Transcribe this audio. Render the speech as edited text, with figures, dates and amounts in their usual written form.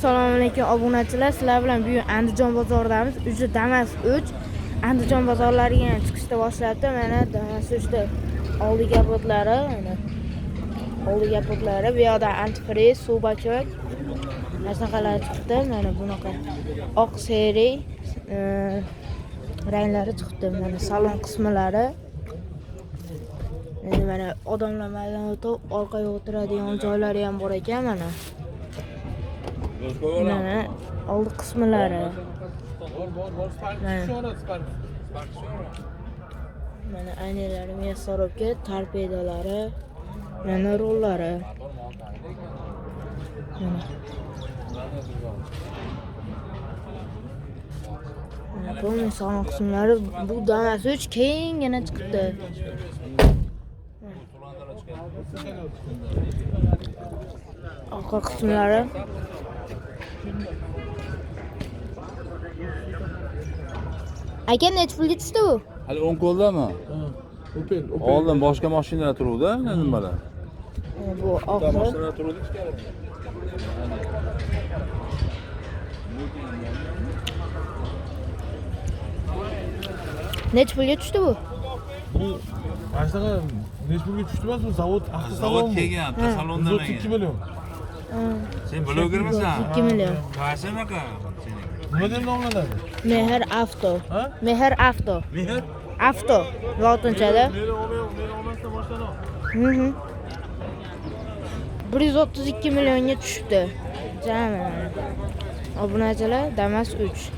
Assalomu alaykum obunachilar. Sizlar bilan bugun Andijon bozoridamiz. Ujda Damas 3 Andijon bozorlariga ham chiqishda boshlabdi. Mana Damas 3da oldi kapotlari, mana oldi kapotlari, bu yoqda antifriz, suv bachak, narsalar chiqdi. Mana bunaqa oq seri ranglari chiqdi. Mana salon qismlari. Endi mana odamlar maydon o'tib, orqaga o'tiradigan joylari ham bor ekan mana. Mana oldi qismlari. Mana aynalari, mesorobga, torpedolari, mana rollari. Mana bu salon qismlari, bu Damas 3 keyingina chiqdi. Orqa qismlari. Aka Netflix tushdi bu. Hali 10 qo'ldami? Opel. Oldin boshqa mashinalar turuvdi, nimalar? Bu oqi. Mashinalar turuvdi ichkarida. Netflix tushdi bu. Bu aslida Nesburga tushdi emas, bu zavod Zavod kelgan, salondan 2 million. Sen blogermisan? 2 million. Qaysi anaqa? Nima deb nomlanadi? Mehr Avto. Ha? Mehr Avto. Mehr? Avto. Lotinchada. Meni olmasdan boshlanoq. 132 millionga tushdi. Jami. Obunachilar Damas 3.